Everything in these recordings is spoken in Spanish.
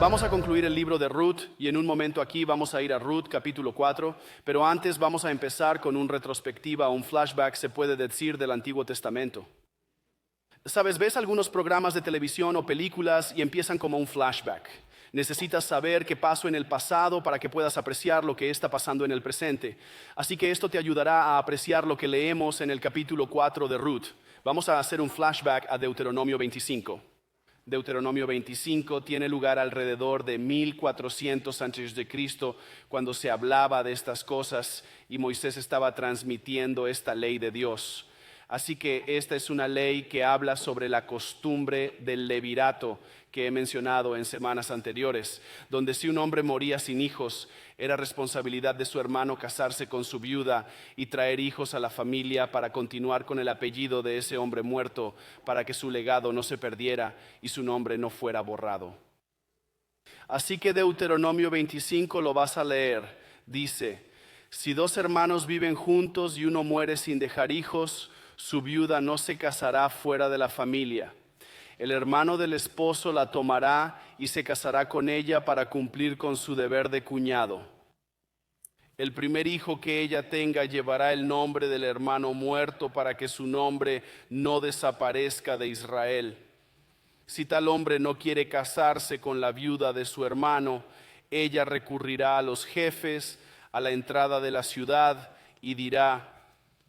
Vamos a concluir el libro de Ruth y en un momento aquí vamos a ir a Ruth capítulo 4, pero antes vamos a empezar con un retrospectiva, un flashback se puede decir del Antiguo Testamento. Sabes, ves algunos programas de televisión o películas y empiezan como un flashback. Necesitas saber qué pasó en el pasado para que puedas apreciar lo que está pasando en el presente. Así que esto te ayudará a apreciar lo que leemos en el capítulo 4 de Ruth. Vamos a hacer un flashback a Deuteronomio 25. Deuteronomio 25 tiene lugar alrededor de 1400 antes de Cristo, cuando se hablaba de estas cosas y Moisés estaba transmitiendo esta ley de Dios. Así que esta es una ley que habla sobre la costumbre del levirato que he mencionado en semanas anteriores, donde si un hombre moría sin hijos, era responsabilidad de su hermano casarse con su viuda y traer hijos a la familia para continuar con el apellido de ese hombre muerto, para que su legado no se perdiera y su nombre no fuera borrado. Así que Deuteronomio 25 lo vas a leer. Dice: si dos hermanos viven juntos y uno muere sin dejar hijos, su viuda no se casará fuera de la familia. El hermano del esposo la tomará y se casará con ella para cumplir con su deber de cuñado. El primer hijo que ella tenga llevará el nombre del hermano muerto para que su nombre no desaparezca de Israel. Si tal hombre no quiere casarse con la viuda de su hermano, ella recurrirá a los jefes a la entrada de la ciudad y dirá: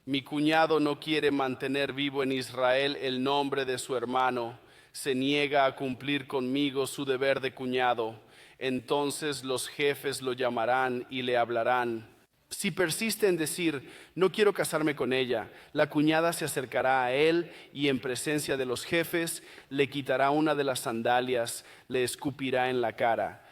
mi cuñado no quiere mantener vivo en Israel el nombre de su hermano, se niega a cumplir conmigo su deber de cuñado. Entonces los jefes lo llamarán y le hablarán. Si persiste en decir: no quiero casarme con ella, la cuñada se acercará a él y en presencia de los jefes le quitará una de las sandalias, le escupirá en la cara.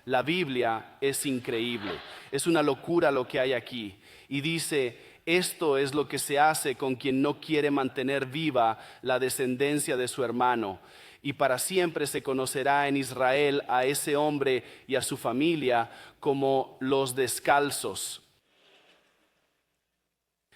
La Biblia es increíble, es una locura lo que hay aquí. Y dice: esto es lo que se hace con quien no quiere mantener viva la descendencia de su hermano. Y para siempre se conocerá en Israel a ese hombre y a su familia como los descalzos.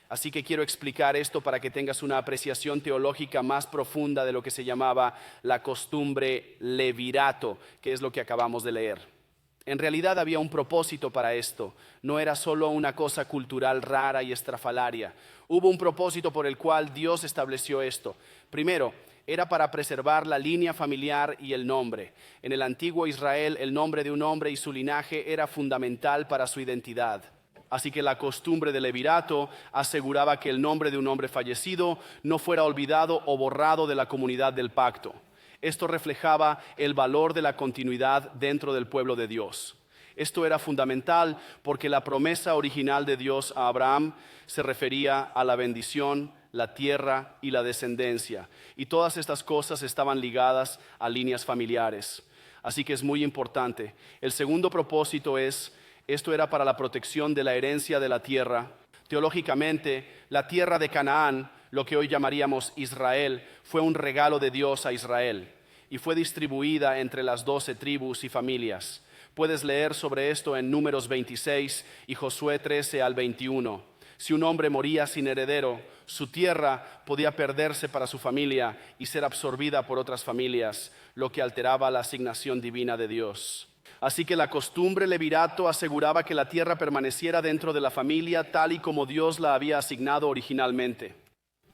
Así que quiero explicar esto para que tengas una apreciación teológica más profunda de lo que se llamaba la costumbre levirato, que es lo que acabamos de leer. En realidad había un propósito para esto, no era solo una cosa cultural rara y estrafalaria. Hubo un propósito por el cual Dios estableció esto. Primero, era para preservar la línea familiar y el nombre. En el antiguo Israel, el nombre de un hombre y su linaje era fundamental para su identidad. Así que la costumbre del levirato aseguraba que el nombre de un hombre fallecido no fuera olvidado o borrado de la comunidad del pacto. Esto reflejaba el valor de la continuidad dentro del pueblo de Dios. Esto era fundamental porque la promesa original de Dios a Abraham se refería a la bendición, la tierra y la descendencia. Y todas estas cosas estaban ligadas a líneas familiares. Así que es muy importante. El segundo propósito esto era para la protección de la herencia de la tierra. Teológicamente, la tierra de Canaán, lo que hoy llamaríamos Israel, fue un regalo de Dios a Israel y fue distribuida entre las 12 tribus y familias. Puedes leer sobre esto en Números 26 y Josué 13 al 21. Si un hombre moría sin heredero, su tierra podía perderse para su familia y ser absorbida por otras familias, lo que alteraba la asignación divina de Dios. Así que la costumbre levirato aseguraba que la tierra permaneciera dentro de la familia tal y como Dios la había asignado originalmente.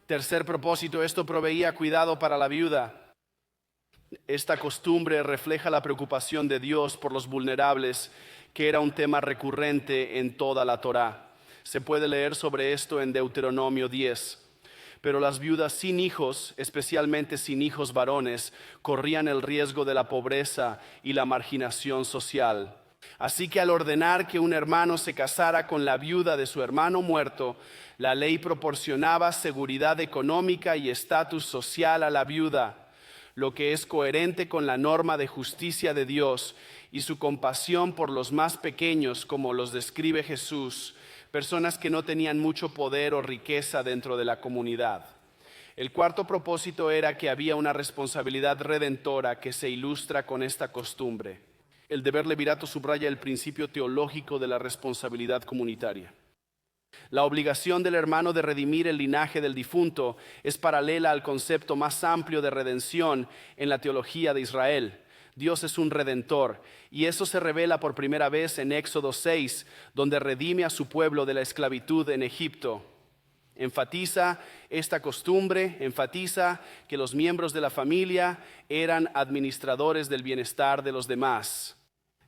Tercer propósito, esto proveía cuidado para la viuda. Esta costumbre refleja la preocupación de Dios por los vulnerables, que era un tema recurrente en toda la Torá. Se puede leer sobre esto en Deuteronomio 10. Pero las viudas sin hijos, especialmente sin hijos varones, corrían el riesgo de la pobreza y la marginación social. Así que al ordenar que un hermano se casara con la viuda de su hermano muerto, la ley proporcionaba seguridad económica y estatus social a la viuda, lo que es coherente con la norma de justicia de Dios y su compasión por los más pequeños, como los describe Jesús, personas que no tenían mucho poder o riqueza dentro de la comunidad. El cuarto propósito era que había una responsabilidad redentora que se ilustra con esta costumbre. El deber levirato subraya el principio teológico de la responsabilidad comunitaria. La obligación del hermano de redimir el linaje del difunto es paralela al concepto más amplio de redención en la teología de Israel. Dios es un redentor, y eso se revela por primera vez en Éxodo 6, donde redime a su pueblo de la esclavitud en Egipto. Enfatiza esta costumbre, enfatiza que los miembros de la familia eran administradores del bienestar de los demás,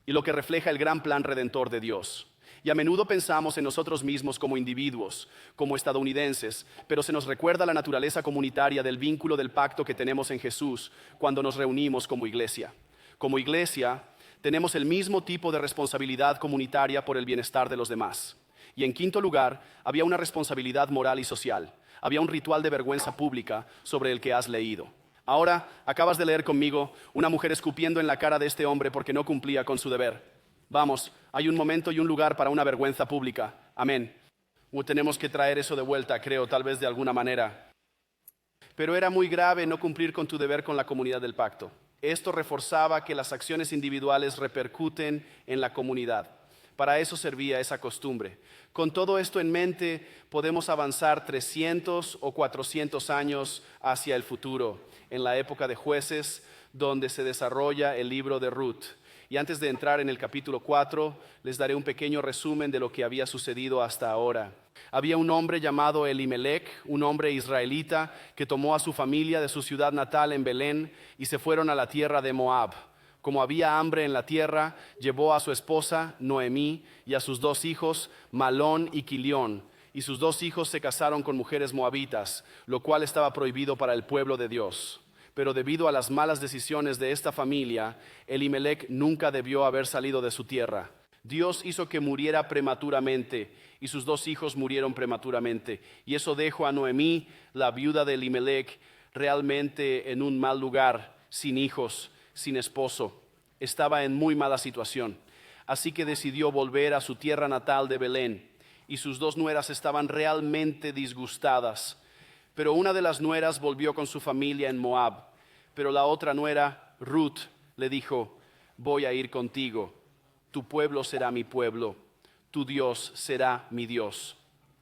y lo que refleja el gran plan redentor de Dios. Y a menudo pensamos en nosotros mismos como individuos, como estadounidenses, pero se nos recuerda la naturaleza comunitaria del vínculo del pacto que tenemos en Jesús cuando nos reunimos como iglesia. Como iglesia, tenemos el mismo tipo de responsabilidad comunitaria por el bienestar de los demás. Y en quinto lugar, había una responsabilidad moral y social. Había un ritual de vergüenza pública sobre el que has leído. Ahora, acabas de leer conmigo una mujer escupiendo en la cara de este hombre porque no cumplía con su deber. Vamos, hay un momento y un lugar para una vergüenza pública. Amén. Tenemos que traer eso de vuelta, creo, tal vez de alguna manera. Pero era muy grave no cumplir con tu deber con la comunidad del pacto. Esto reforzaba que las acciones individuales repercuten en la comunidad. Para eso servía esa costumbre. Con todo esto en mente, podemos avanzar 300 o 400 años hacia el futuro, en la época de Jueces, donde se desarrolla el libro de Ruth. Y antes de entrar en el capítulo 4, les daré un pequeño resumen de lo que había sucedido hasta ahora. Había un hombre llamado Elimelec, un hombre israelita, que tomó a su familia de su ciudad natal en Belén y se fueron a la tierra de Moab. Como había hambre en la tierra, llevó a su esposa, Noemí, y a sus 2 hijos, Malón y Quilión. Y sus 2 hijos se casaron con mujeres moabitas, lo cual estaba prohibido para el pueblo de Dios. Pero debido a las malas decisiones de esta familia, Elimelec nunca debió haber salido de su tierra. Dios hizo que muriera prematuramente, y sus 2 hijos murieron prematuramente. Y eso dejó a Noemí, la viuda de Elimelec, realmente en un mal lugar, sin hijos, sin esposo. Estaba en muy mala situación. Así que decidió volver a su tierra natal de Belén, y sus 2 nueras estaban realmente disgustadas. Pero una de las nueras volvió con su familia en Moab, pero la otra nuera, Ruth, le dijo: voy a ir contigo, tu pueblo será mi pueblo, tu Dios será mi Dios.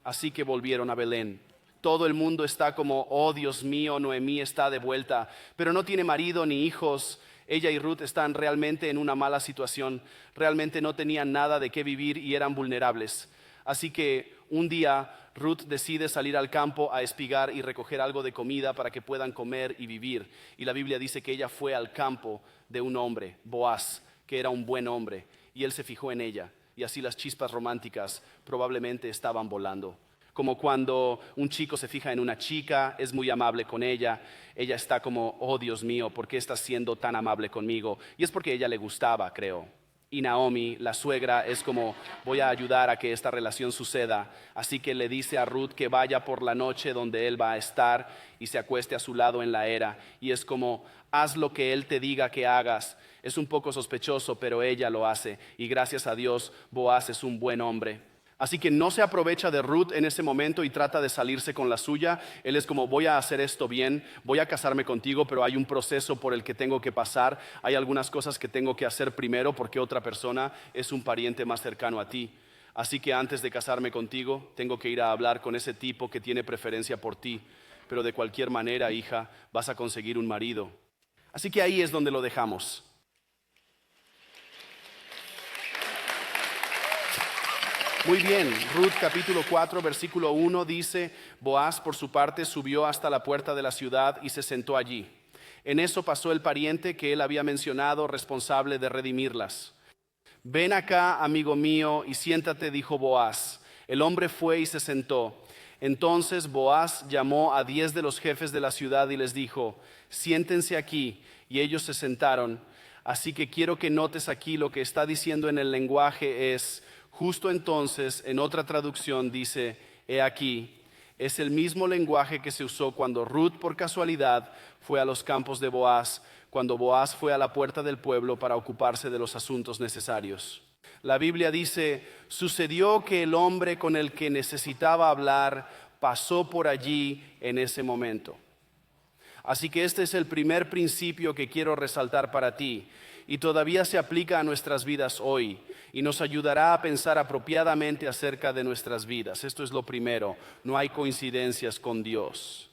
Así que volvieron a Belén. Todo el mundo está como: oh Dios mío, Noemí está de vuelta, pero no tiene marido ni hijos. Ella y Ruth están realmente en una mala situación, realmente no tenían nada de qué vivir y eran vulnerables. Así que un día Ruth decide salir al campo a espigar y recoger algo de comida para que puedan comer y vivir. Y la Biblia dice que ella fue al campo de un hombre, Boaz, que era un buen hombre, y él se fijó en ella. Y así las chispas románticas probablemente estaban volando. Como cuando un chico se fija en una chica, es muy amable con ella. Ella está como: oh Dios mío, ¿por qué estás siendo tan amable conmigo? Y es porque a ella le gustaba, creo. Y Naomi, la suegra, es como: voy a ayudar a que esta relación suceda. Así que le dice a Ruth que vaya por la noche donde él va a estar y se acueste a su lado en la era. Y es como: haz lo que él te diga que hagas. Es un poco sospechoso, pero ella lo hace. Y gracias a Dios, Boaz es un buen hombre. Así que no se aprovecha de Ruth en ese momento y trata de salirse con la suya. Él es como: voy a hacer esto bien, voy a casarme contigo, pero hay un proceso por el que tengo que pasar. Hay algunas cosas que tengo que hacer primero porque otra persona es un pariente más cercano a ti. Así que antes de casarme contigo, tengo que ir a hablar con ese tipo que tiene preferencia por ti. Pero de cualquier manera, hija, vas a conseguir un marido. Así que ahí es donde lo dejamos. Muy bien, Ruth capítulo 4, versículo 1 dice: Boaz por su parte subió hasta la puerta de la ciudad y se sentó allí. En eso pasó el pariente que él había mencionado, responsable de redimirlas. Ven acá, amigo mío, y siéntate, dijo Boaz. El hombre fue y se sentó. Entonces Boaz llamó a 10 de los jefes de la ciudad y les dijo: siéntense aquí. Y ellos se sentaron. Así que quiero que notes aquí lo que está diciendo en el lenguaje es: justo entonces, en otra traducción dice: he aquí. Es el mismo lenguaje que se usó cuando Ruth por casualidad fue a los campos de Boaz, cuando Boaz fue a la puerta del pueblo para ocuparse de los asuntos necesarios. La Biblia dice: sucedió que el hombre con el que necesitaba hablar pasó por allí en ese momento. Así que este es el primer principio que quiero resaltar para ti. y todavía se aplica a nuestras vidas hoy y nos ayudará a pensar apropiadamente acerca de nuestras vidas. Esto es lo primero, no hay coincidencias con Dios.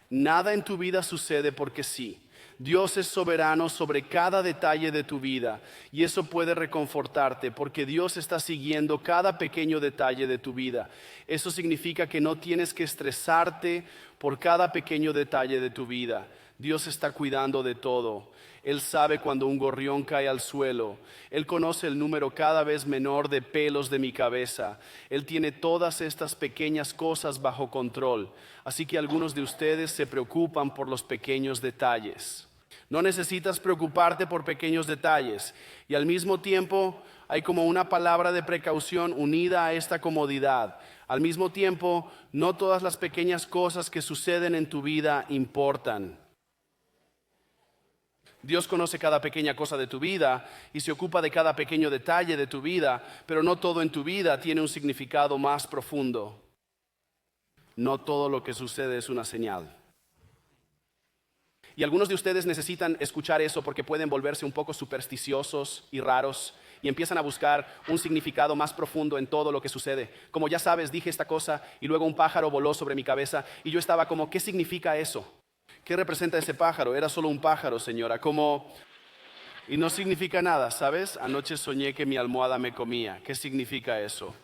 Nada en tu vida sucede porque sí. Dios es soberano sobre cada detalle de tu vida y eso puede reconfortarte porque Dios está siguiendo cada pequeño detalle de tu vida. Eso significa que no tienes que estresarte por cada pequeño detalle de tu vida. Dios está cuidando de todo. Él sabe cuando un gorrión cae al suelo. Él conoce el número cada vez menor de pelos de mi cabeza. Él tiene todas estas pequeñas cosas bajo control. Así que algunos de ustedes se preocupan por los pequeños detalles. No necesitas preocuparte por pequeños detalles. Y al mismo tiempo hay como una palabra de precaución unida a esta comodidad. Al mismo tiempo, no todas las pequeñas cosas que suceden en tu vida importan. Dios conoce cada pequeña cosa de tu vida y se ocupa de cada pequeño detalle de tu vida, pero no todo en tu vida tiene un significado más profundo. No todo lo que sucede es una señal. Y algunos de ustedes necesitan escuchar eso porque pueden volverse un poco supersticiosos y raros y empiezan a buscar un significado más profundo en todo lo que sucede. Como ya sabes, dije esta cosa y luego un pájaro voló sobre mi cabeza y yo estaba como, ¿qué significa eso? ¿Qué representa ese pájaro? Era solo un pájaro, señora, y no significa nada, ¿sabes? Anoche soñé que mi almohada me comía. ¿Qué significa eso?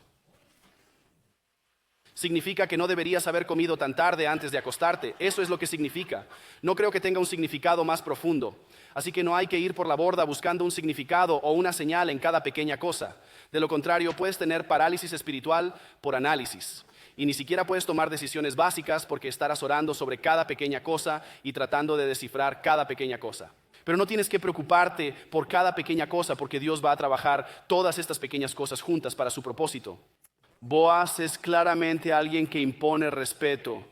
Significa que no deberías haber comido tan tarde antes de acostarte. Eso es lo que significa. No creo que tenga un significado más profundo. Así que no hay que ir por la borda buscando un significado o una señal en cada pequeña cosa. De lo contrario, puedes tener parálisis espiritual por análisis. Y ni siquiera puedes tomar decisiones básicas porque estarás orando sobre cada pequeña cosa y tratando de descifrar cada pequeña cosa. Pero no tienes que preocuparte por cada pequeña cosa porque Dios va a trabajar todas estas pequeñas cosas juntas para su propósito. Boaz es claramente alguien que impone respeto.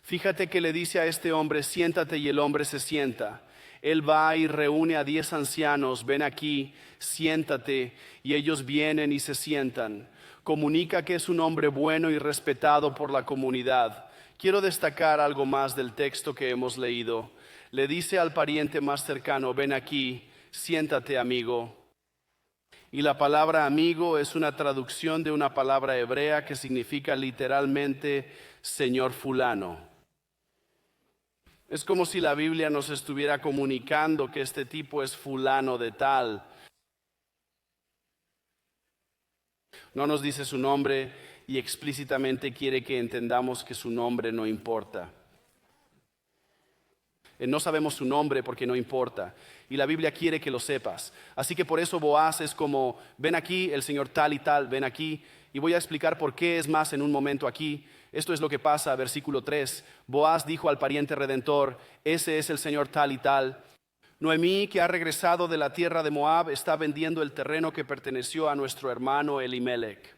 Fíjate que le dice a este hombre, siéntate, y el hombre se sienta. Él va y reúne a 10 ancianos, ven aquí, siéntate, y ellos vienen y se sientan. Comunica que es un hombre bueno y respetado por la comunidad. Quiero destacar algo más del texto que hemos leído. Le dice al pariente más cercano, ven aquí, siéntate, amigo. Y la palabra amigo es una traducción de una palabra hebrea que significa literalmente señor fulano. Es como si la Biblia nos estuviera comunicando que este tipo es fulano de tal. No nos dice su nombre y explícitamente quiere que entendamos que su nombre no importa. No sabemos su nombre porque no importa. Y la Biblia quiere que lo sepas. Así que por eso Boaz es como, ven aquí, el señor tal y tal, ven aquí. Y voy a explicar por qué es más en un momento aquí. Esto es lo que pasa, versículo 3. Boaz dijo al pariente redentor, ese es el señor tal y tal. Noemí, que ha regresado de la tierra de Moab, está vendiendo el terreno que perteneció a nuestro hermano Elimelech.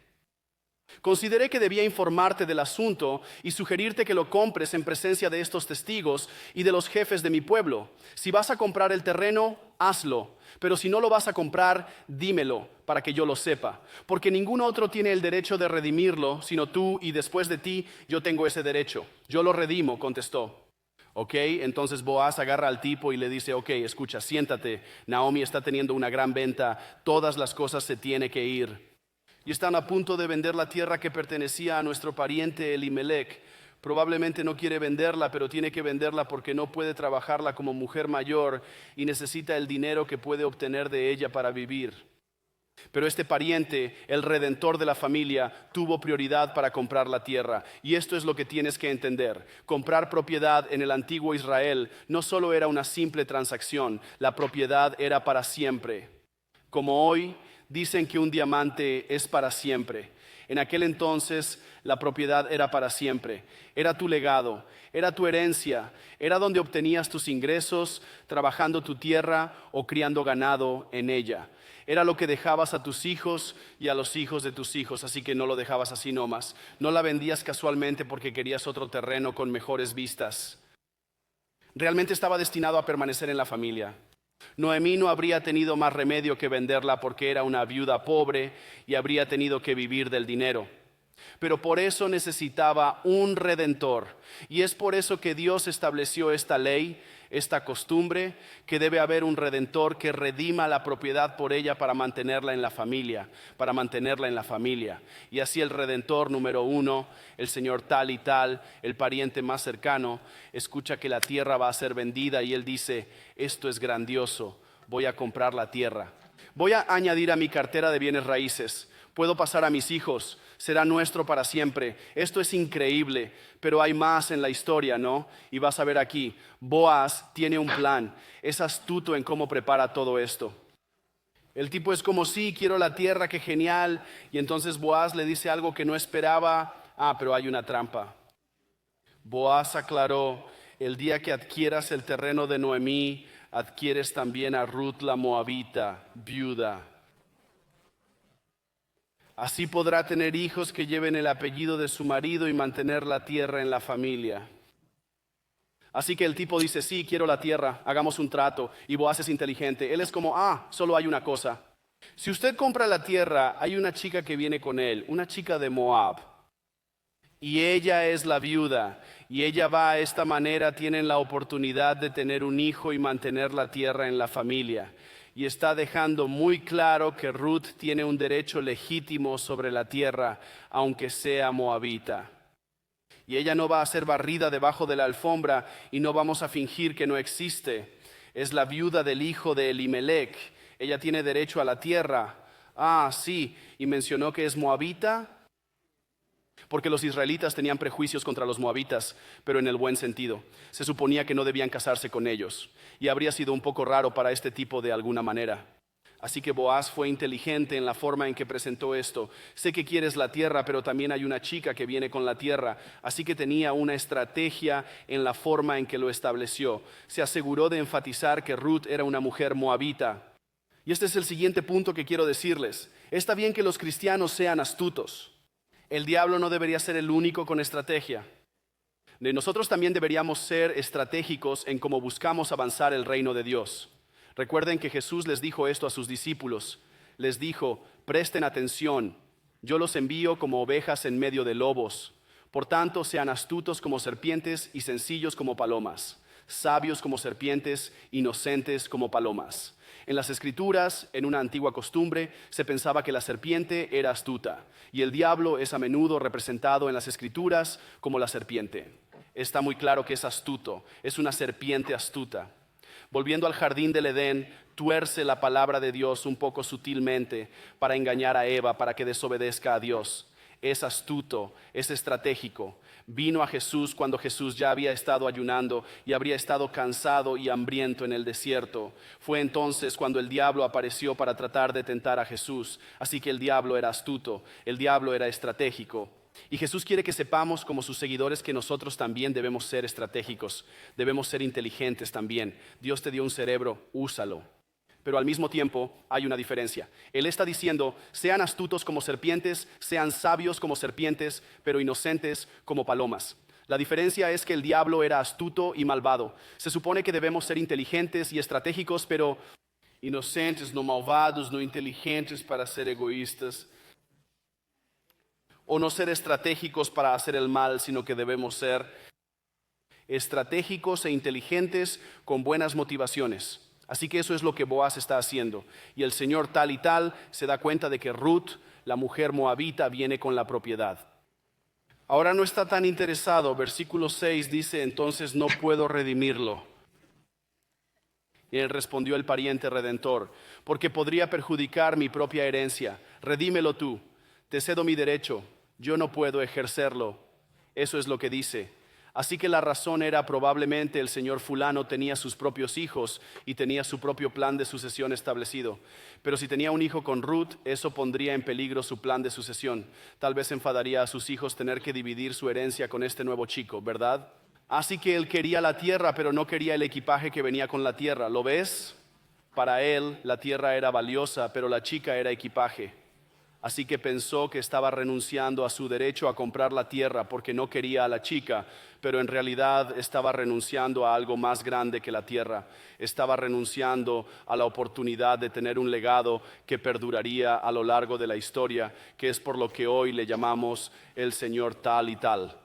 Consideré que debía informarte del asunto y sugerirte que lo compres en presencia de estos testigos y de los jefes de mi pueblo. Si vas a comprar el terreno, hazlo. Pero si no lo vas a comprar, dímelo para que yo lo sepa. Porque ningún otro tiene el derecho de redimirlo, sino tú, y después de ti yo tengo ese derecho. Yo lo redimo, contestó. Ok, entonces Boaz agarra al tipo y le dice, ok, escucha, siéntate. Naomi está teniendo una gran venta. Todas las cosas se tienen que ir. Y están a punto de vender la tierra que pertenecía a nuestro pariente Elimelech. Probablemente no quiere venderla, pero tiene que venderla porque no puede trabajarla como mujer mayor y necesita el dinero que puede obtener de ella para vivir. Pero este pariente, el redentor de la familia, tuvo prioridad para comprar la tierra. Y esto es lo que tienes que entender. Comprar propiedad en el antiguo Israel no solo era una simple transacción, la propiedad era para siempre. Como hoy, dicen que un diamante es para siempre. En aquel entonces la propiedad era para siempre. Era tu legado, era tu herencia, era donde obtenías tus ingresos trabajando tu tierra o criando ganado en ella. Era lo que dejabas a tus hijos y a los hijos de tus hijos, así que no lo dejabas así nomás. No la vendías casualmente porque querías otro terreno con mejores vistas. Realmente estaba destinado a permanecer en la familia. Noemí no habría tenido más remedio que venderla porque era una viuda pobre y habría tenido que vivir del dinero. pero por eso necesitaba un redentor. Y es por eso que Dios estableció esta ley, esta costumbre, que debe haber un redentor que redima la propiedad por ella para mantenerla en la familia, Y así el redentor número 1, el señor tal y tal, el pariente más cercano, escucha que la tierra va a ser vendida y él dice: esto es grandioso, voy a comprar la tierra. Voy a añadir a mi cartera de bienes raíces. Puedo pasar a mis hijos, será nuestro para siempre. Esto es increíble, pero hay más en la historia, ¿no? Y vas a ver aquí, Boaz tiene un plan, es astuto en cómo prepara todo esto. El tipo es como: sí, quiero la tierra, qué genial. Y entonces Boaz le dice algo que no esperaba. Pero hay una trampa. Boaz aclaró: el día que adquieras el terreno de Noemí, adquieres también a Ruth la moabita, viuda. Así podrá tener hijos que lleven el apellido de su marido y mantener la tierra en la familia. Así que el tipo dice: sí, quiero la tierra, hagamos un trato. Y Boaz es inteligente. Él es como: solo hay una cosa. Si usted compra la tierra, hay una chica que viene con él, una chica de Moab. Y ella es la viuda. Y ella va a esta manera, tienen la oportunidad de tener un hijo y mantener la tierra en la familia. Y está dejando muy claro que Ruth tiene un derecho legítimo sobre la tierra, aunque sea moabita. Y ella no va a ser barrida debajo de la alfombra y no vamos a fingir que no existe. Es la viuda del hijo de Elimelech. Ella tiene derecho a la tierra. Sí, y mencionó que es moabita, porque los israelitas tenían prejuicios contra los moabitas, pero en el buen sentido. Se suponía que no debían casarse con ellos, y habría sido un poco raro para este tipo de alguna manera. Así que Boaz fue inteligente en la forma en que presentó esto. Sé que quieres la tierra, pero también hay una chica que viene con la tierra. Así que tenía una estrategia en la forma en que lo estableció. Se aseguró de enfatizar que Ruth era una mujer moabita. Y este es el siguiente punto que quiero decirles. Está bien que los cristianos sean astutos. El diablo no debería ser el único con estrategia. Nosotros también deberíamos ser estratégicos en cómo buscamos avanzar el reino de Dios. Recuerden que Jesús les dijo esto a sus discípulos. Les dijo: presten atención, yo los envío como ovejas en medio de lobos. Por tanto, sean astutos como serpientes y sencillos como palomas, sabios como serpientes, inocentes como palomas. En las Escrituras, en una antigua costumbre, se pensaba que la serpiente era astuta, y el diablo es a menudo representado en las Escrituras como la serpiente. Está muy claro que es astuto, es una serpiente astuta. Volviendo al jardín del Edén, tuerce la palabra de Dios un poco sutilmente para engañar a Eva, para que desobedezca a Dios. Es astuto, es estratégico. Vino a Jesús cuando Jesús ya había estado ayunando y habría estado cansado y hambriento en el desierto. Fue entonces cuando el diablo apareció para tratar de tentar a Jesús. Así que el diablo era astuto, el diablo era estratégico. Y Jesús quiere que sepamos como sus seguidores que nosotros también debemos ser estratégicos, debemos ser inteligentes también. Dios te dio un cerebro, úsalo. Pero al mismo tiempo hay una diferencia. Él está diciendo: sean astutos como serpientes, sean sabios como serpientes, pero inocentes como palomas. La diferencia es que el diablo era astuto y malvado. Se supone que debemos ser inteligentes y estratégicos, pero inocentes, no malvados, no inteligentes para ser egoístas. O no ser estratégicos para hacer el mal, sino que debemos ser estratégicos e inteligentes con buenas motivaciones. Así que eso es lo que Boaz está haciendo. Y el señor tal y tal se da cuenta de que Ruth, la mujer moabita, viene con la propiedad. Ahora no está tan interesado. Versículo 6 dice: entonces no puedo redimirlo. Y él respondió el pariente redentor: porque podría perjudicar mi propia herencia. Redímelo tú. Te cedo mi derecho. Yo no puedo ejercerlo. Eso es lo que dice. Así que la razón era: probablemente el señor fulano tenía sus propios hijos y tenía su propio plan de sucesión establecido. Pero si tenía un hijo con Ruth, eso pondría en peligro su plan de sucesión. Tal vez enfadaría a sus hijos tener que dividir su herencia con este nuevo chico, ¿verdad? Así que él quería la tierra, pero no quería el equipaje que venía con la tierra. ¿Lo ves? Para él la tierra era valiosa, pero la chica era equipaje. Así que pensó que estaba renunciando a su derecho a comprar la tierra porque no quería a la chica, pero en realidad estaba renunciando a algo más grande que la tierra. Estaba renunciando a la oportunidad de tener un legado que perduraría a lo largo de la historia, que es por lo que hoy le llamamos el Señor tal y tal.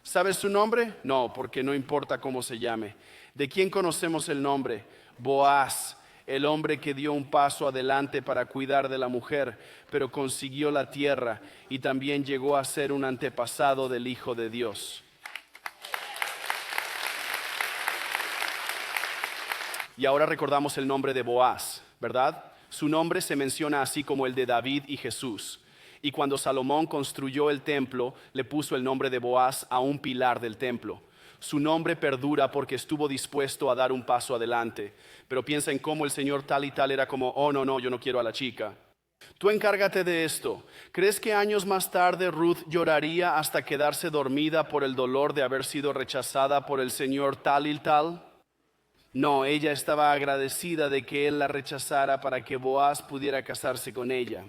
¿Sabes su nombre? No, porque no importa cómo se llame. ¿De quién conocemos el nombre? Boaz, el hombre que dio un paso adelante para cuidar de la mujer, pero consiguió la tierra y también llegó a ser un antepasado del Hijo de Dios. Y ahora recordamos el nombre de Boaz, ¿verdad? Su nombre se menciona así como el de David y Jesús. Y cuando Salomón construyó el templo, le puso el nombre de Boaz a un pilar del templo. Su nombre perdura porque estuvo dispuesto a dar un paso adelante. Pero piensa en cómo el Señor tal y tal era como, oh no, yo no quiero a la chica. Tú encárgate de esto. ¿Crees que años más tarde Ruth lloraría hasta quedarse dormida por el dolor de haber sido rechazada por el Señor tal y tal? No, ella estaba agradecida de que él la rechazara para que Boaz pudiera casarse con ella.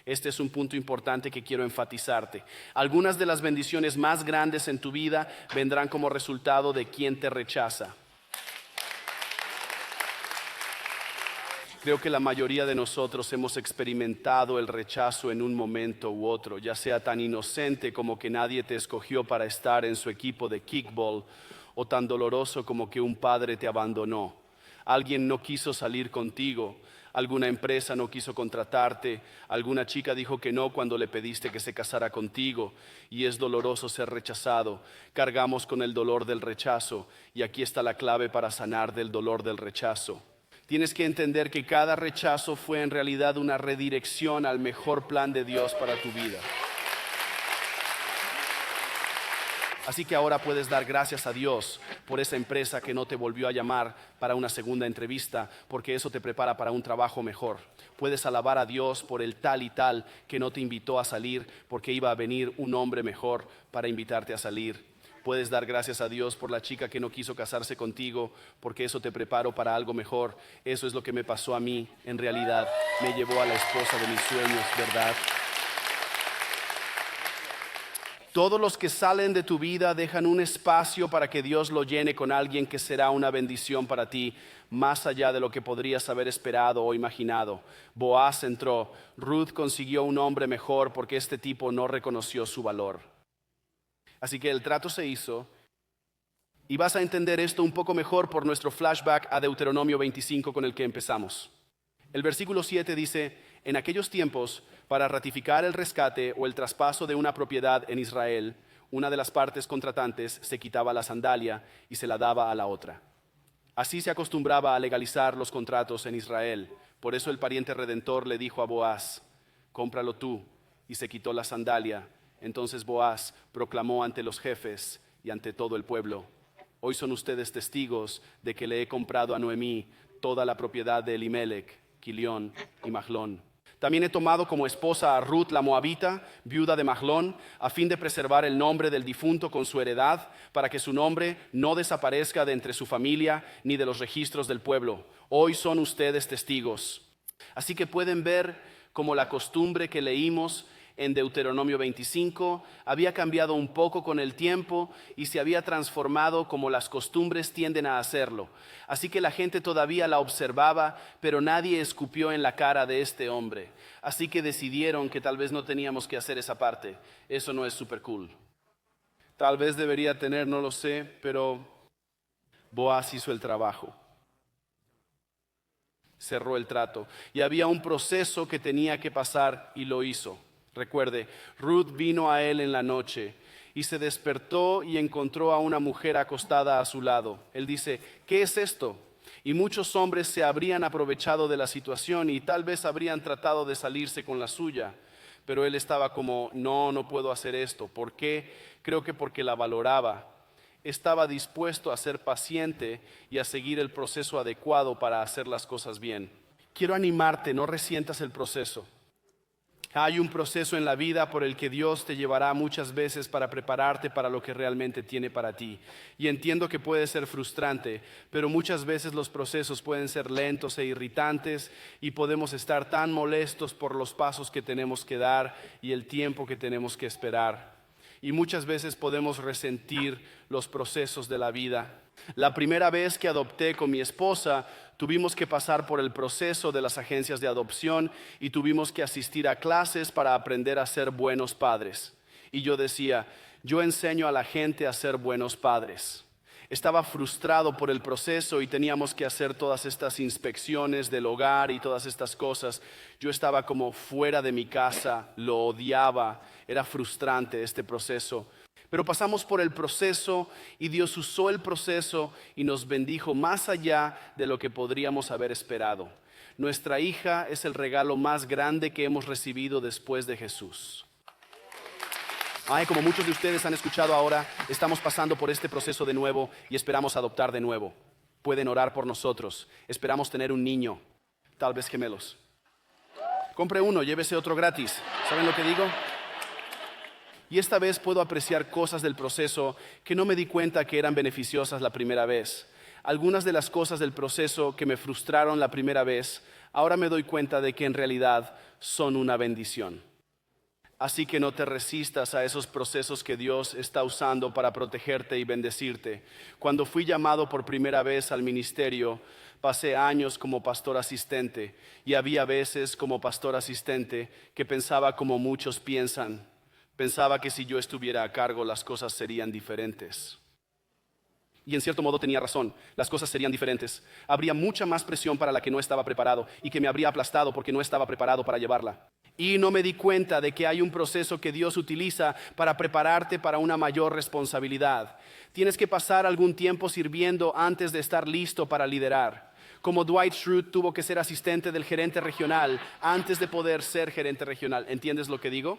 Este es un punto importante que quiero enfatizarte. Algunas de las bendiciones más grandes en tu vida vendrán como resultado de quien te rechaza. Creo que la mayoría de nosotros hemos experimentado el rechazo en un momento u otro, ya sea tan inocente como que nadie te escogió para estar en su equipo de kickball, o tan doloroso como que un padre te abandonó. Alguien no quiso salir contigo. Alguna empresa no quiso contratarte, alguna chica dijo que no cuando le pediste que se casara contigo y es doloroso ser rechazado. Cargamos con el dolor del rechazo y aquí está la clave para sanar del dolor del rechazo. Tienes que entender que cada rechazo fue en realidad una redirección al mejor plan de Dios para tu vida. Así que ahora puedes dar gracias a Dios por esa empresa que no te volvió a llamar para una segunda entrevista, porque eso te prepara para un trabajo mejor. Puedes alabar a Dios por el tal y tal que no te invitó a salir, porque iba a venir un hombre mejor para invitarte a salir. Puedes dar gracias a Dios por la chica que no quiso casarse contigo, porque eso te preparó para algo mejor. Eso es lo que me pasó a mí, en realidad. Me llevó a la esposa de mis sueños, ¿verdad? Todos los que salen de tu vida dejan un espacio para que Dios lo llene con alguien que será una bendición para ti, más allá de lo que podrías haber esperado o imaginado. Boaz entró, Ruth consiguió un hombre mejor porque este tipo no reconoció su valor. Así que el trato se hizo y vas a entender esto un poco mejor por nuestro flashback a Deuteronomio 25 con el que empezamos. El versículo 7 dice, en aquellos tiempos, para ratificar el rescate o el traspaso de una propiedad en Israel, una de las partes contratantes se quitaba la sandalia y se la daba a la otra. Así se acostumbraba a legalizar los contratos en Israel. Por eso el pariente redentor le dijo a Boaz, cómpralo tú, y se quitó la sandalia. Entonces Boaz proclamó ante los jefes y ante todo el pueblo, hoy son ustedes testigos de que le he comprado a Noemí toda la propiedad de Elimelec, Quilión y Mahlón. También he tomado como esposa a Ruth la Moabita, viuda de Mahlón, a fin de preservar el nombre del difunto con su heredad, para que su nombre no desaparezca de entre su familia ni de los registros del pueblo. Hoy son ustedes testigos. Así que pueden ver cómo la costumbre que leímos en Deuteronomio 25 había cambiado un poco con el tiempo y se había transformado como las costumbres tienden a hacerlo. Así que la gente todavía la observaba, pero nadie escupió en la cara de este hombre. Así que decidieron que tal vez no teníamos que hacer esa parte. Eso no es súper cool. Tal vez debería tener, no lo sé, pero Boaz hizo el trabajo. Cerró el trato y había un proceso que tenía que pasar y lo hizo. Recuerde, Ruth vino a él en la noche y se despertó y encontró a una mujer acostada a su lado. Él dice, ¿qué es esto? Y muchos hombres se habrían aprovechado de la situación y tal vez habrían tratado de salirse con la suya. Pero él estaba como, no puedo hacer esto. ¿Por qué? Creo que porque la valoraba. Estaba dispuesto a ser paciente y a seguir el proceso adecuado para hacer las cosas bien. Quiero animarte, no resientas el proceso. Hay un proceso en la vida por el que Dios te llevará muchas veces para prepararte para lo que realmente tiene para ti. Y entiendo que puede ser frustrante, pero muchas veces los procesos pueden ser lentos e irritantes y podemos estar tan molestos por los pasos que tenemos que dar y el tiempo que tenemos que esperar. Y muchas veces podemos resentir los procesos de la vida. La primera vez que adopté con mi esposa, tuvimos que pasar por el proceso de las agencias de adopción y tuvimos que asistir a clases para aprender a ser buenos padres. Y yo decía, yo enseño a la gente a ser buenos padres. Estaba frustrado por el proceso y teníamos que hacer todas estas inspecciones del hogar y todas estas cosas. Yo estaba como fuera de mi casa, lo odiaba, era frustrante este proceso. Pero pasamos por el proceso y Dios usó el proceso y nos bendijo más allá de lo que podríamos haber esperado. Nuestra hija es el regalo más grande que hemos recibido después de Jesús. Como muchos de ustedes han escuchado ahora, estamos pasando por este proceso de nuevo y esperamos adoptar de nuevo. Pueden orar por nosotros. Esperamos tener un niño, tal vez gemelos. Compre uno, llévese otro gratis. ¿Saben lo que digo? Y esta vez puedo apreciar cosas del proceso que no me di cuenta que eran beneficiosas la primera vez. Algunas de las cosas del proceso que me frustraron la primera vez, ahora me doy cuenta de que en realidad son una bendición. Así que no te resistas a esos procesos que Dios está usando para protegerte y bendecirte. Cuando fui llamado por primera vez al ministerio, pasé años como pastor asistente y había veces como pastor asistente que pensaba como muchos piensan. Pensaba que si yo estuviera a cargo las cosas serían diferentes. Y en cierto modo tenía razón, las cosas serían diferentes. Habría mucha más presión para la que no estaba preparado y que me habría aplastado porque no estaba preparado para llevarla. Y no me di cuenta de que hay un proceso que Dios utiliza para prepararte para una mayor responsabilidad. Tienes que pasar algún tiempo sirviendo antes de estar listo para liderar. Como Dwight Schrute tuvo que ser asistente del gerente regional antes de poder ser gerente regional. ¿Entiendes lo que digo?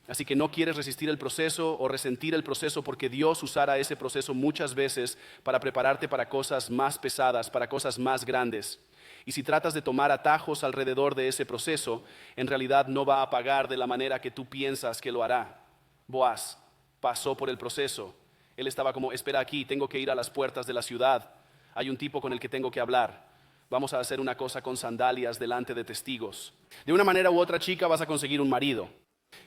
Así que no quieres resistir el proceso o resentir el proceso porque Dios usará ese proceso muchas veces para prepararte para cosas más pesadas, para cosas más grandes. Y si tratas de tomar atajos alrededor de ese proceso, en realidad no va a pagar de la manera que tú piensas que lo hará. Boaz pasó por el proceso. Él estaba como, espera aquí, tengo que ir a las puertas de la ciudad. Hay un tipo con el que tengo que hablar. Vamos a hacer una cosa con sandalias delante de testigos. De una manera u otra, chica, vas a conseguir un marido.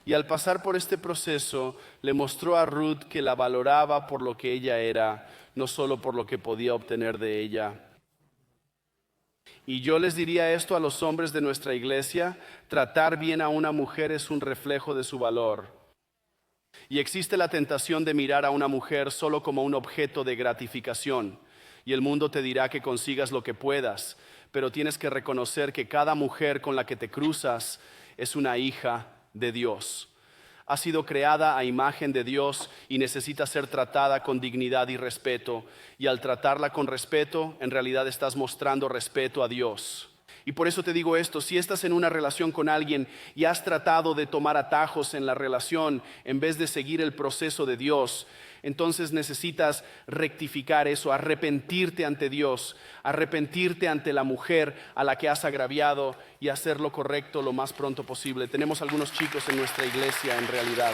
Y al pasar por este proceso, le mostró a Ruth que la valoraba por lo que ella era, no solo por lo que podía obtener de ella. Y yo les diría esto a los hombres de nuestra iglesia: tratar bien a una mujer es un reflejo de su valor. Y existe la tentación de mirar a una mujer solo como un objeto de gratificación. Y el mundo te dirá que consigas lo que puedas, pero tienes que reconocer que cada mujer con la que te cruzas es una hija de Dios. Ha sido creada a imagen de Dios y necesita ser tratada con dignidad y respeto. Y al tratarla con respeto, en realidad estás mostrando respeto a Dios. Y por eso te digo esto: si estás en una relación con alguien y has tratado de tomar atajos en la relación en vez de seguir el proceso de Dios, entonces necesitas rectificar eso, arrepentirte ante Dios, arrepentirte ante la mujer a la que has agraviado y hacer lo correcto lo más pronto posible. Tenemos algunos chicos en nuestra iglesia, en realidad.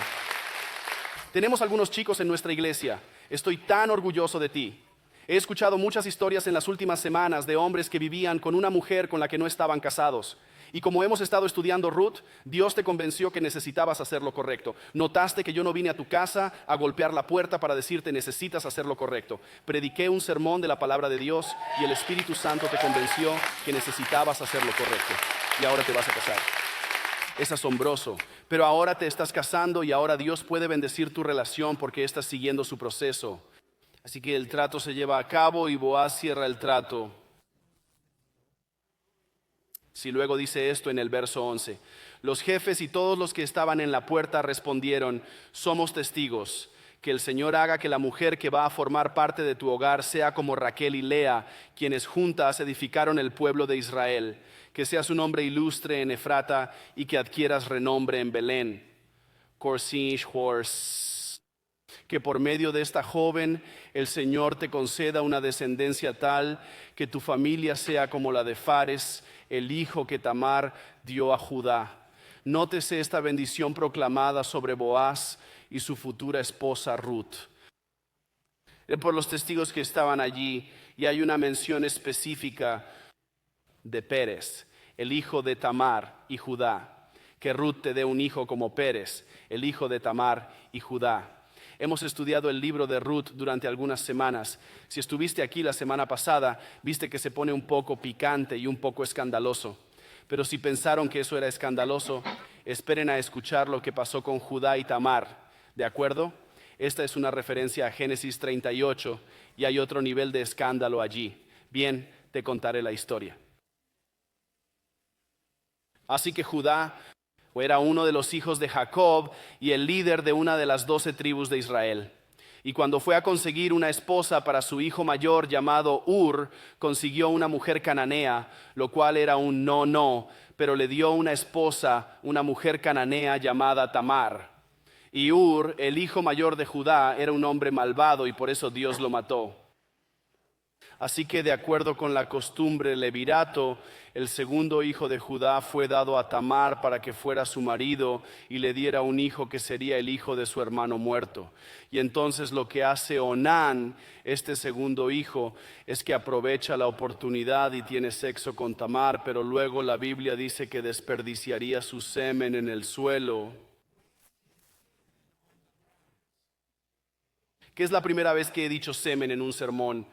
Tenemos algunos chicos en nuestra iglesia. Estoy tan orgulloso de ti. He escuchado muchas historias en las últimas semanas de hombres que vivían con una mujer con la que no estaban casados. Y como hemos estado estudiando Ruth, Dios te convenció que necesitabas hacer lo correcto. Notaste que yo no vine a tu casa a golpear la puerta para decirte necesitas hacer lo correcto. Prediqué un sermón de la palabra de Dios y el Espíritu Santo te convenció que necesitabas hacer lo correcto. Y ahora te vas a casar. Es asombroso, pero ahora te estás casando y ahora Dios puede bendecir tu relación porque estás siguiendo su proceso. Así que el trato se lleva a cabo y Boaz cierra el trato. Si luego dice esto en el verso 11: los jefes y todos los que estaban en la puerta respondieron: somos testigos. Que el Señor haga que la mujer que va a formar parte de tu hogar sea como Raquel y Lea, quienes juntas edificaron el pueblo de Israel. Que seas un hombre ilustre en Efrata y que adquieras renombre en Belén. Corsish Horse. Que por medio de esta joven el Señor te conceda una descendencia tal que tu familia sea como la de Fares, el hijo que Tamar dio a Judá. Nótese esta bendición proclamada sobre Boaz y su futura esposa Ruth. Por los testigos que estaban allí, y hay una mención específica de Pérez, el hijo de Tamar y Judá. Que Ruth te dé un hijo como Pérez, el hijo de Tamar y Judá. Hemos estudiado el libro de Ruth durante algunas semanas. Si estuviste aquí la semana pasada, viste que se pone un poco picante y un poco escandaloso. Pero si pensaron que eso era escandaloso, esperen a escuchar lo que pasó con Judá y Tamar. ¿De acuerdo? Esta es una referencia a Génesis 38 y hay otro nivel de escándalo allí. Bien, te contaré la historia. Así que Judá era uno de los hijos de Jacob y el líder de una de las 12 tribus de Israel. Y cuando fue a conseguir una esposa para su hijo mayor llamado Ur, consiguió una mujer cananea, lo cual era un no, pero le dio una esposa, una mujer cananea llamada Tamar. Y Ur, el hijo mayor de Judá, era un hombre malvado y por eso Dios lo mató. Así que de acuerdo con la costumbre levirato, el segundo hijo de Judá fue dado a Tamar para que fuera su marido y le diera un hijo que sería el hijo de su hermano muerto. Y entonces lo que hace Onán, este segundo hijo, es que aprovecha la oportunidad y tiene sexo con Tamar, pero luego la Biblia dice que desperdiciaría su semen en el suelo. Que es la primera vez que he dicho semen en un sermón.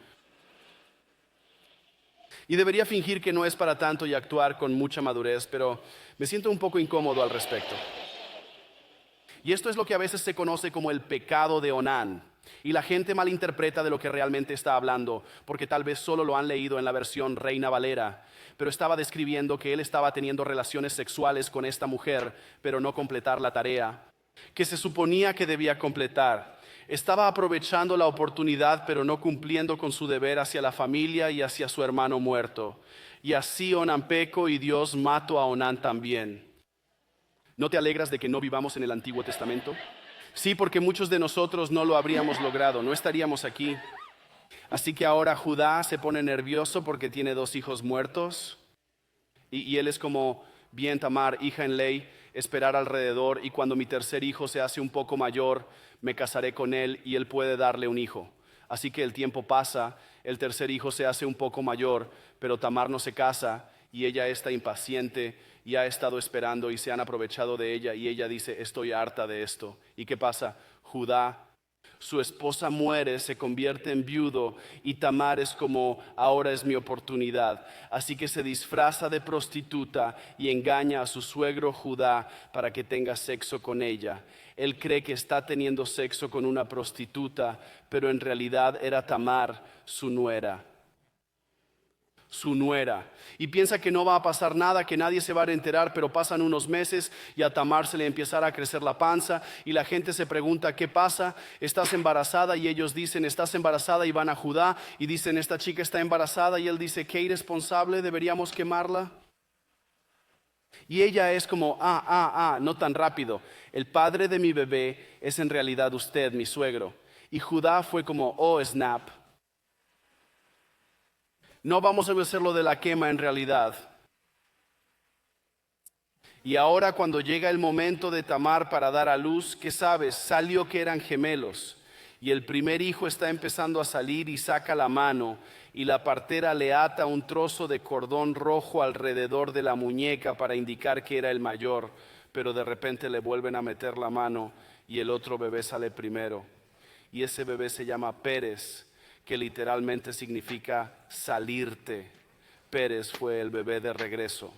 Y debería fingir que no es para tanto y actuar con mucha madurez, pero me siento un poco incómodo al respecto. Y esto es lo que a veces se conoce como el pecado de Onán. Y la gente malinterpreta de lo que realmente está hablando, porque tal vez solo lo han leído en la versión Reina Valera. Pero estaba describiendo que él estaba teniendo relaciones sexuales con esta mujer, pero no completar la tarea que se suponía que debía completar. Estaba aprovechando la oportunidad, pero no cumpliendo con su deber hacia la familia y hacia su hermano muerto. Y así Onán pecó y Dios mató a Onán también. ¿No te alegras de que no vivamos en el Antiguo Testamento? Sí, porque muchos de nosotros no lo habríamos logrado, no estaríamos aquí. Así que ahora Judá se pone nervioso porque tiene 2 hijos muertos. Y él es como, bien Tamar, hija en ley, esperar alrededor, y cuando mi tercer hijo se hace un poco mayor, me casaré con él y él puede darle un hijo. Así que el tiempo pasa, el tercer hijo se hace un poco mayor, pero Tamar no se casa y ella está impaciente y ha estado esperando y se han aprovechado de ella y ella dice, estoy harta de esto. ¿Y qué pasa? Judá, su esposa muere, se convierte en viudo y Tamar es como, ahora es mi oportunidad. Así que se disfraza de prostituta y engaña a su suegro Judá para que tenga sexo con ella. Él cree que está teniendo sexo con una prostituta, pero en realidad era Tamar, su nuera. Y piensa que no va a pasar nada, que nadie se va a enterar, pero pasan unos meses y a Tamar se le empieza a crecer la panza y la gente se pregunta, ¿qué pasa? ¿Estás embarazada? Y ellos dicen, ¿estás embarazada? Y van a Judá y dicen, esta chica está embarazada, y él dice, qué irresponsable, deberíamos quemarla. Y ella es como, no tan rápido. El padre de mi bebé es en realidad usted, mi suegro. Y Judá fue como, oh snap. No vamos a hacerlo de la quema en realidad. Y ahora cuando llega el momento de Tamar para dar a luz, ¿qué sabes? Salió que eran gemelos. Y el primer hijo está empezando a salir y saca la mano. Y la partera le ata un trozo de cordón rojo alrededor de la muñeca para indicar que era el mayor. Pero de repente le vuelven a meter la mano y el otro bebé sale primero. Y ese bebé se llama Pérez, que literalmente significa salirte. Pérez fue el bebé de regreso.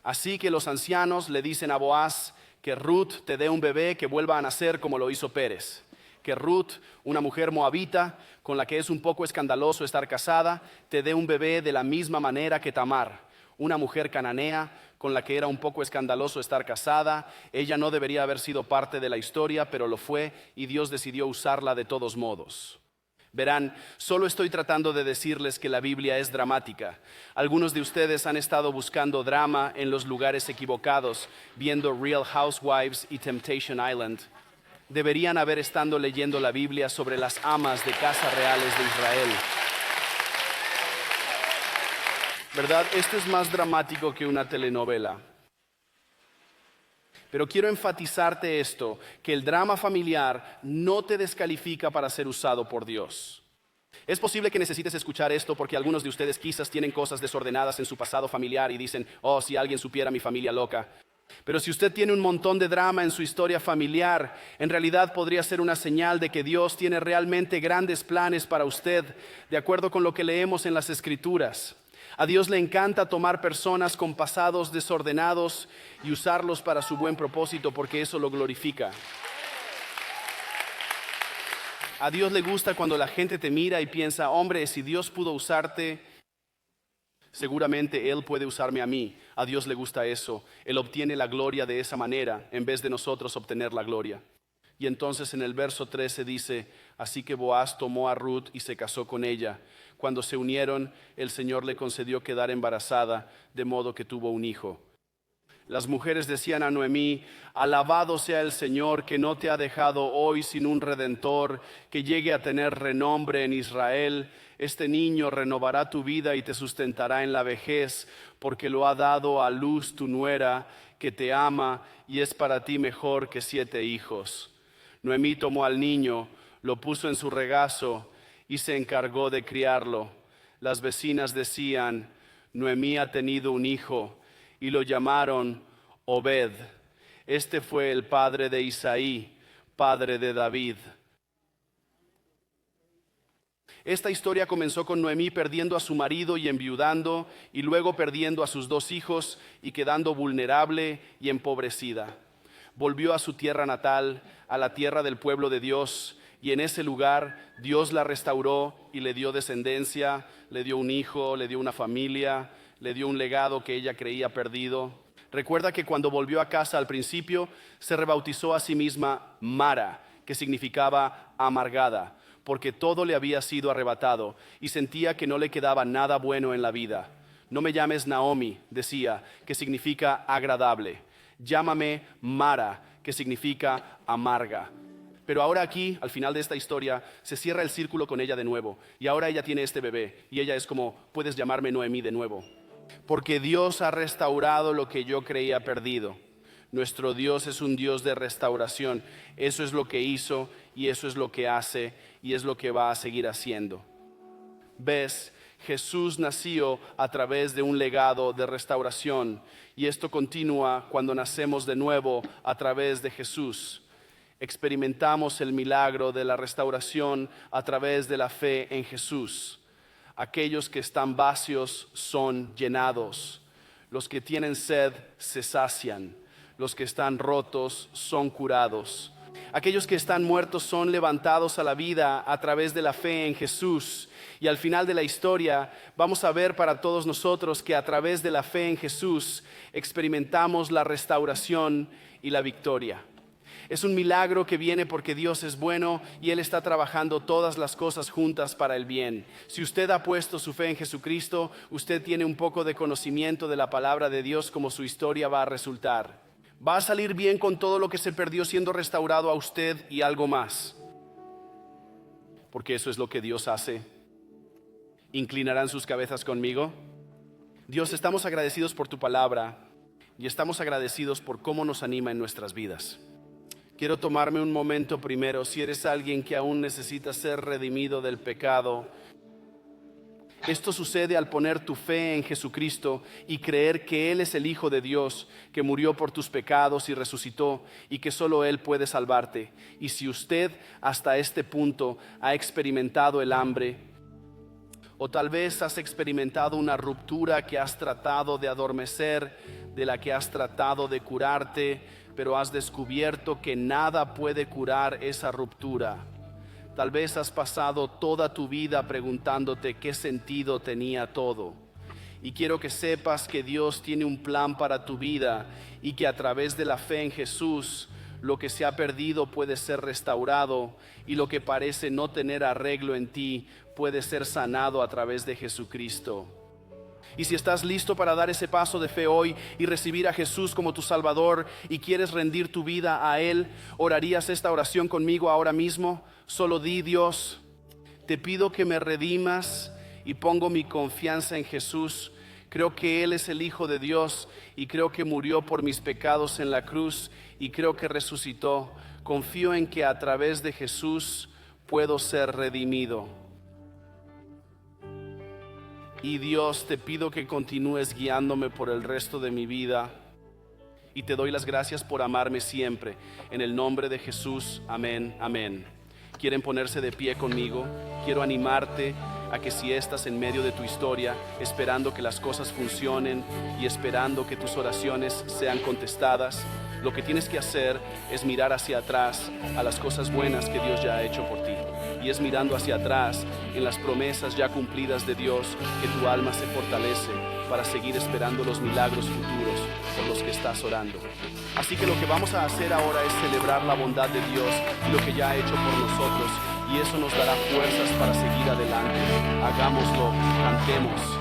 Así que los ancianos le dicen a Boaz que Ruth te dé un bebé que vuelva a nacer como lo hizo Pérez. Que Ruth, una mujer moabita con la que es un poco escandaloso estar casada, te dé un bebé de la misma manera que Tamar, una mujer cananea con la que era un poco escandaloso estar casada. Ella no debería haber sido parte de la historia, pero lo fue y Dios decidió usarla de todos modos. Verán, solo estoy tratando de decirles que la Biblia es dramática. Algunos de ustedes han estado buscando drama en los lugares equivocados, viendo Real Housewives y Temptation Island. Deberían haber estado leyendo la Biblia sobre las amas de casa reales de Israel. ¿Verdad? Esto es más dramático que una telenovela. Pero quiero enfatizarte esto, que el drama familiar no te descalifica para ser usado por Dios. Es posible que necesites escuchar esto porque algunos de ustedes quizás tienen cosas desordenadas en su pasado familiar y dicen, oh, si alguien supiera mi familia loca. Pero si usted tiene un montón de drama en su historia familiar, en realidad podría ser una señal de que Dios tiene realmente grandes planes para usted, de acuerdo con lo que leemos en las Escrituras. A Dios le encanta tomar personas con pasados desordenados y usarlos para su buen propósito porque eso lo glorifica. A Dios le gusta cuando la gente te mira y piensa, hombre, si Dios pudo usarte, seguramente Él puede usarme a mí. A Dios le gusta eso. Él obtiene la gloria de esa manera en vez de nosotros obtener la gloria. Y entonces en el verso 13 dice, así que Boaz tomó a Ruth y se casó con ella. Cuando se unieron, el Señor le concedió quedar embarazada, de modo que tuvo un hijo. Las mujeres decían a Noemí, alabado sea el Señor que no te ha dejado hoy sin un redentor, que llegue a tener renombre en Israel. Este niño renovará tu vida y te sustentará en la vejez, porque lo ha dado a luz tu nuera, que te ama y es para ti mejor que 7 hijos. Noemí tomó al niño, lo puso en su regazo y se encargó de criarlo. Las vecinas decían, Noemí ha tenido un hijo, y lo llamaron Obed. Este fue el padre de Isaí, padre de David. Esta historia comenzó con Noemí perdiendo a su marido y enviudando, y luego perdiendo a sus 2 hijos y quedando vulnerable y empobrecida. Volvió a su tierra natal, a la tierra del pueblo de Dios, y en ese lugar Dios la restauró y le dio descendencia, le dio un hijo, le dio una familia, le dio un legado que ella creía perdido. Recuerda que cuando volvió a casa al principio, se rebautizó a sí misma Mara, que significaba amargada, porque todo le había sido arrebatado y sentía que no le quedaba nada bueno en la vida. No me llames Naomi, decía, que significa agradable. Llámame Mara, que significa amarga. Pero ahora aquí, al final de esta historia, se cierra el círculo con ella de nuevo. Y ahora ella tiene este bebé. Y ella es como, puedes llamarme Noemí de nuevo. Porque Dios ha restaurado lo que yo creía perdido. Nuestro Dios es un Dios de restauración. Eso es lo que hizo y eso es lo que hace y es lo que va a seguir haciendo. ¿Ves? Jesús nació a través de un legado de restauración. Y esto continúa cuando nacemos de nuevo a través de Jesús. Experimentamos el milagro de la restauración a través de la fe en Jesús. Aquellos que están vacíos son llenados. Los que tienen sed se sacian. Los que están rotos son curados. Aquellos que están muertos son levantados a la vida a través de la fe en Jesús. Y al final de la historia vamos a ver para todos nosotros que a través de la fe en Jesús experimentamos la restauración y la victoria. Es un milagro que viene porque Dios es bueno y Él está trabajando todas las cosas juntas para el bien. Si usted ha puesto su fe en Jesucristo, usted tiene un poco de conocimiento de la palabra de Dios como su historia va a resultar. Va a salir bien con todo lo que se perdió siendo restaurado a usted y algo más. Porque eso es lo que Dios hace. ¿Inclinarán sus cabezas conmigo? Dios, estamos agradecidos por tu palabra y estamos agradecidos por cómo nos anima en nuestras vidas. Quiero tomarme un momento primero, si eres alguien que aún necesita ser redimido del pecado. Esto sucede al poner tu fe en Jesucristo y creer que Él es el Hijo de Dios, que murió por tus pecados y resucitó, y que solo Él puede salvarte. Y si usted hasta este punto ha experimentado el hambre, o tal vez has experimentado una ruptura que has tratado de adormecer, de la que has tratado de curarte, pero has descubierto que nada puede curar esa ruptura. Tal vez has pasado toda tu vida preguntándote qué sentido tenía todo. Y quiero que sepas que Dios tiene un plan para tu vida y que a través de la fe en Jesús, lo que se ha perdido puede ser restaurado y lo que parece no tener arreglo en ti puede ser sanado a través de Jesucristo. Y si estás listo para dar ese paso de fe hoy y recibir a Jesús como tu Salvador y quieres rendir tu vida a Él, ¿orarías esta oración conmigo ahora mismo? Solo di: Dios, te pido que me redimas y pongo mi confianza en Jesús, Creo que Él es el Hijo de Dios y creo que murió por mis pecados en la cruz y creo que resucitó. Confío en que a través de Jesús puedo ser redimido. Y Dios, te pido que continúes guiándome por el resto de mi vida. Y te doy las gracias por amarme siempre. En el nombre de Jesús, amén, amén. ¿Quieren ponerse de pie conmigo? Quiero animarte a que si estás en medio de tu historia, esperando que las cosas funcionen y esperando que tus oraciones sean contestadas, lo que tienes que hacer es mirar hacia atrás a las cosas buenas que Dios ya ha hecho por ti. Y es mirando hacia atrás en las promesas ya cumplidas de Dios que tu alma se fortalece para seguir esperando los milagros futuros por los que estás orando. Así que lo que vamos a hacer ahora es celebrar la bondad de Dios y lo que ya ha hecho por nosotros, y eso nos dará fuerzas para seguir adelante. Hagámoslo, cantemos.